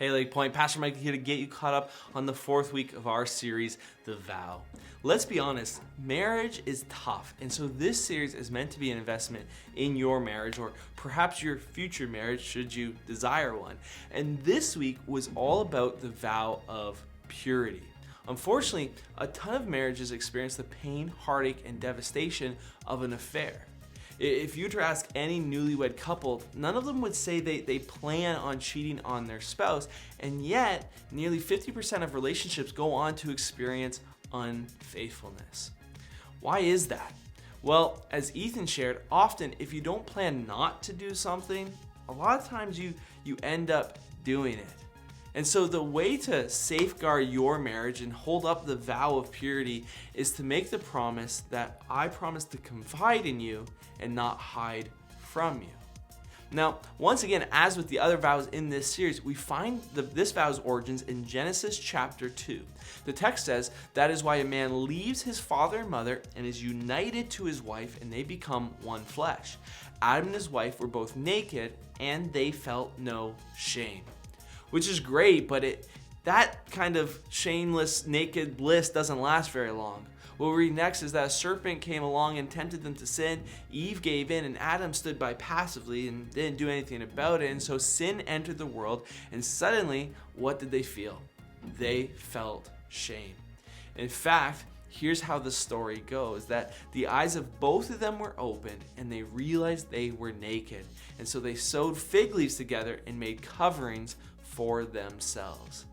Hey Lake Point, Pastor Mike here to get you caught up on the fourth week of our series, The Vow. Let's be honest, marriage is tough, and so this series is meant to be an investment in your marriage, or perhaps your future marriage should you desire one. And this week was all about the vow of purity. Unfortunately, a ton of marriages experience the pain, heartache, and devastation of an affair. If you were to ask any newlywed couple, none of them would say they plan on cheating on their spouse, and yet nearly 50% of relationships go on to experience unfaithfulness. Why is that? Well, as Ethan shared, often if you don't plan not to do something, a lot of times you end up doing it. And so the way to safeguard your marriage and hold up the vow of purity is to make the promise that I promise to confide in you and not hide from you. Now, once again, as with the other vows in this series, we find this vow's origins in Genesis chapter 2. The text says, "That is why a man leaves his father and mother and is united to his wife, and they become one flesh. Adam and his wife were both naked, and they felt no shame." Which is great, but that kind of shameless, naked bliss doesn't last very long. What we read next is that a serpent came along and tempted them to sin. Eve gave in, and Adam stood by passively and didn't do anything about it. And so sin entered the world, and suddenly, what did they feel? They felt shame. In fact, here's how the story goes, that the eyes of both of them were opened, and they realized they were naked. And so they sewed fig leaves together and made coverings for themselves.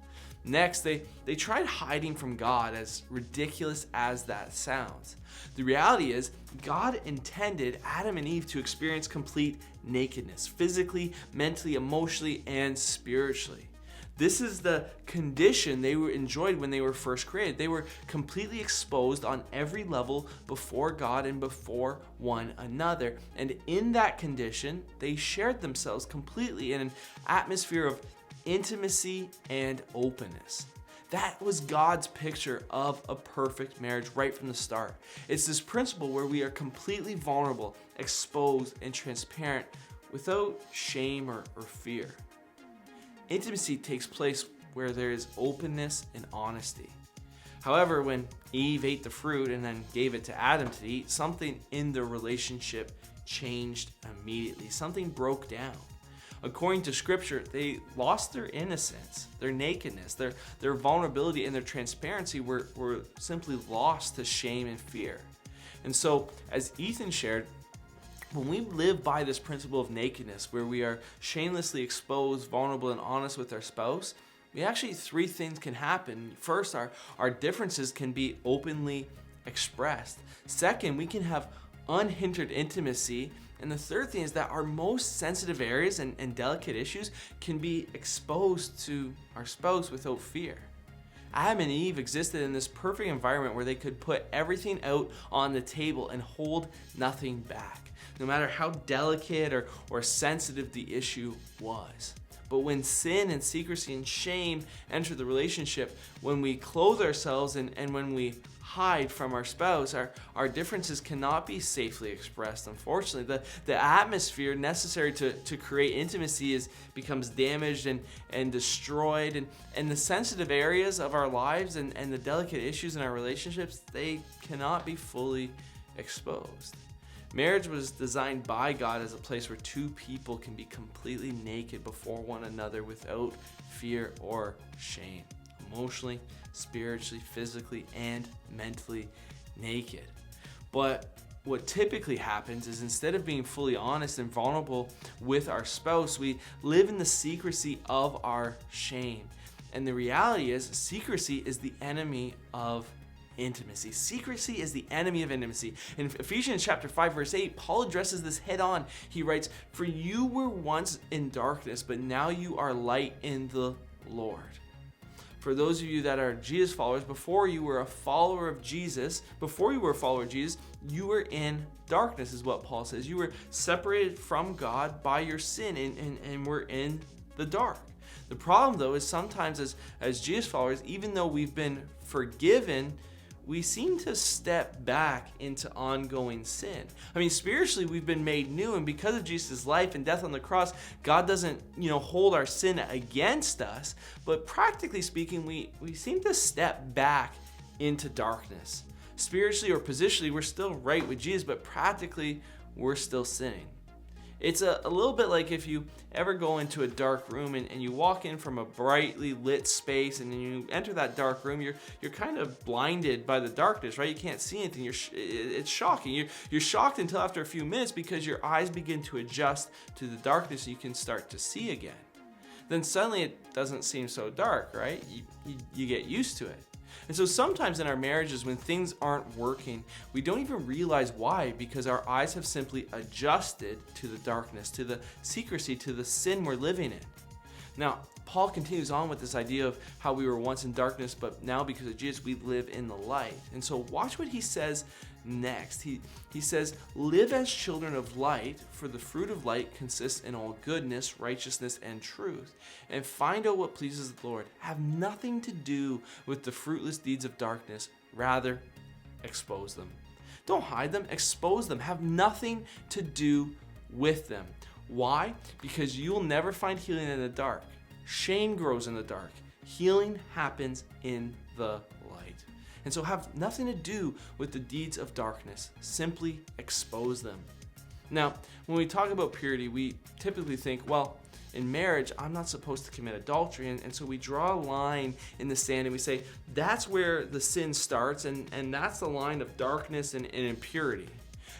Next, they tried hiding from God, as ridiculous as that sounds. The reality is, God intended Adam and Eve to experience complete nakedness, physically, mentally, emotionally, and spiritually. This is the condition they enjoyed when they were first created. They were completely exposed on every level before God and before one another. And in that condition, they shared themselves completely in an atmosphere of intimacy and openness. That was God's picture of a perfect marriage right from the start. It's this principle where we are completely vulnerable, exposed, and transparent without shame or fear. Intimacy takes place where there is openness and honesty. However, when Eve ate the fruit and then gave it to Adam to eat, something in the relationship changed immediately. Something broke down. According to scripture, they lost their innocence, their nakedness, their vulnerability, and their transparency were simply lost to shame and fear. And so, as Ethan shared, when we live by this principle of nakedness, where we are shamelessly exposed, vulnerable, and honest with our spouse, three things can happen. First, our differences can be openly expressed. Second, we can have unhindered intimacy. And the third thing is that our most sensitive areas and delicate issues can be exposed to our spouse without fear. Adam and Eve existed in this perfect environment where they could put everything out on the table and hold nothing back, no matter how delicate or sensitive the issue was. But when sin and secrecy and shame enter the relationship, when we clothe ourselves and when we hide from our spouse, our differences cannot be safely expressed. Unfortunately, the atmosphere necessary to create intimacy becomes damaged and destroyed, and the sensitive areas of our lives and the delicate issues in our relationships, they cannot be fully exposed. Marriage was designed by God as a place where two people can be completely naked before one another without fear or shame. Emotionally, spiritually, physically, and mentally naked. But what typically happens is, instead of being fully honest and vulnerable with our spouse, we live in the secrecy of our shame. And the reality is, secrecy is the enemy of intimacy. Secrecy is the enemy of intimacy. In Ephesians chapter 5, verse 8, Paul addresses this head on. He writes, "For you were once in darkness, but now you are light in the Lord." For those of you that are Jesus followers, before you were a follower of Jesus, you were in darkness, is what Paul says. You were separated from God by your sin and were in the dark. The problem, though, is sometimes as Jesus followers, even though we've been forgiven, we seem to step back into ongoing sin. I mean, spiritually, we've been made new, and because of Jesus' life and death on the cross, God doesn't, hold our sin against us, but practically speaking, we seem to step back into darkness. Spiritually or positionally, we're still right with Jesus, but practically, we're still sinning. It's a little bit like if you ever go into a dark room and you walk in from a brightly lit space, and then you enter that dark room, you're kind of blinded by the darkness, right? You can't see anything. It's shocking. You're shocked until after a few minutes because your eyes begin to adjust to the darkness and you can start to see again. Then suddenly it doesn't seem so dark, right? You get used to it. And so sometimes in our marriages, when things aren't working, we don't even realize why, because our eyes have simply adjusted to the darkness, to the secrecy, to the sin we're living in. Now, Paul continues on with this idea of how we were once in darkness, but now because of Jesus, we live in the light. And so watch what he says next. He says, live as children of light, for the fruit of light consists in all goodness, righteousness, and truth. And find out what pleases the Lord. Have nothing to do with the fruitless deeds of darkness. Rather, expose them. Don't hide them, expose them. Have nothing to do with them. Why? Because you'll never find healing in the dark. Shame grows in the dark. Healing happens in the light. And so have nothing to do with the deeds of darkness. Simply expose them. Now, when we talk about purity, we typically think, well, in marriage, I'm not supposed to commit adultery. And so we draw a line in the sand and we say, that's where the sin starts, and that's the line of darkness and impurity.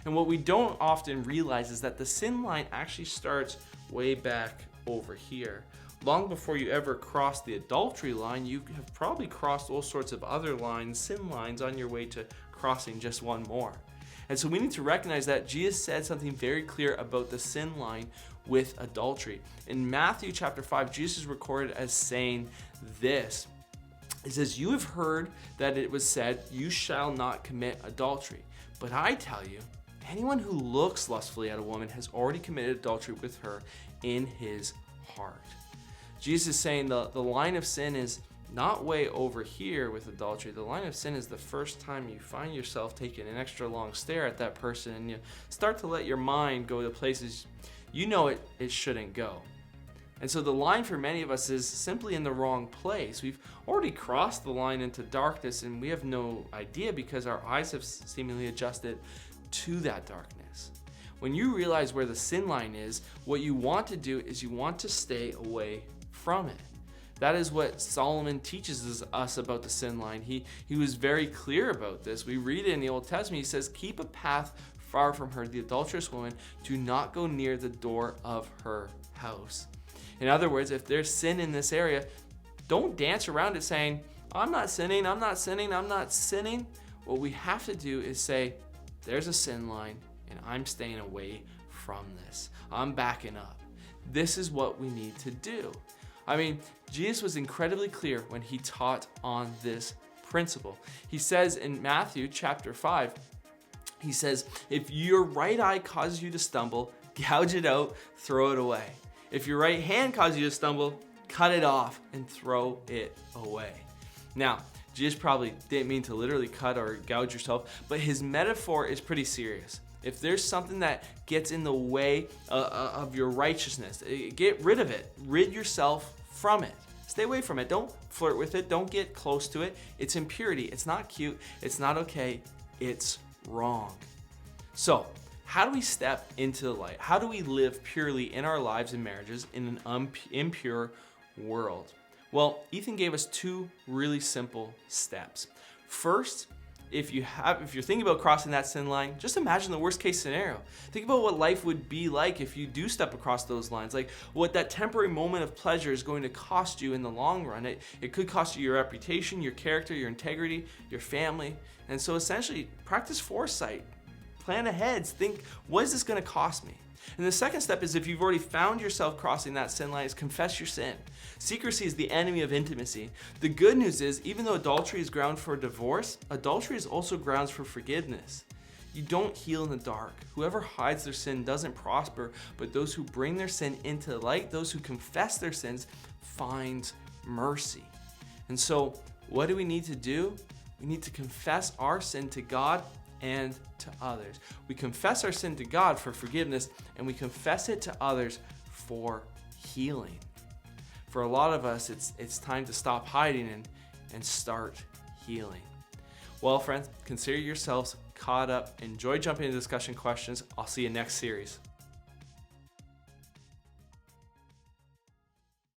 And what we don't often realize is that the sin line actually starts way back over here. Long before you ever cross the adultery line, you have probably crossed all sorts of other lines, sin lines, on your way to crossing just one more. And so we need to recognize that Jesus said something very clear about the sin line with adultery. In Matthew chapter 5, Jesus is recorded as saying this. It says, "You have heard that it was said, 'You shall not commit adultery.' But I tell you, anyone who looks lustfully at a woman has already committed adultery with her in his heart." Jesus is saying the line of sin is not way over here with adultery. The line of sin is the first time you find yourself taking an extra long stare at that person and you start to let your mind go to places you know it shouldn't go. And so the line for many of us is simply in the wrong place. We've already crossed the line into darkness and we have no idea because our eyes have seemingly adjusted to that darkness. When you realize where the sin line is, what you want to do is you want to stay away from it. That is what Solomon teaches us about the sin line. He was very clear about this. We read it in the Old Testament. He says, "Keep a path far from her, the adulterous woman. Do not go near the door of her house." In other words, if there's sin in this area, don't dance around it saying, "I'm not sinning, I'm not sinning, I'm not sinning." What we have to do is say, there's a sin line and I'm staying away from this. I'm backing up. This is what we need to do. I mean, Jesus was incredibly clear when he taught on this principle. He says in Matthew chapter 5, he says, "If your right eye causes you to stumble, gouge it out, throw it away. If your right hand causes you to stumble, cut it off and throw it away." Now, Jesus probably didn't mean to literally cut or gouge yourself, but his metaphor is pretty serious. If there's something that gets in the way of your righteousness, get rid of it. Rid yourself from it. Stay away from it. Don't flirt with it. Don't get close to it. It's impurity. It's not cute. It's not okay. It's wrong. So, how do we step into the light? How do we live purely in our lives and marriages in an impure world? Well, Ethan gave us two really simple steps. First, if you're thinking about crossing that sin line, just imagine the worst case scenario. Think about what life would be like if you do step across those lines, like what that temporary moment of pleasure is going to cost you in the long run. It could cost you your reputation, your character, your integrity, your family. And so essentially, practice foresight. Plan ahead. Think, what is this going to cost me? And the second step is, if you've already found yourself crossing that sin line, is confess your sin. Secrecy is the enemy of intimacy. The good news is, even though adultery is ground for divorce, adultery is also grounds for forgiveness. You don't heal in the dark. Whoever hides their sin doesn't prosper, but those who bring their sin into the light, those who confess their sins, find mercy. And so, what do we need to do? We need to confess our sin to God and to others. We confess our sin to God for forgiveness, and we confess it to others for healing. For a lot of us, it's time to stop hiding and start healing. Well, friends, consider yourselves caught up. Enjoy jumping into discussion questions. I'll see you next series.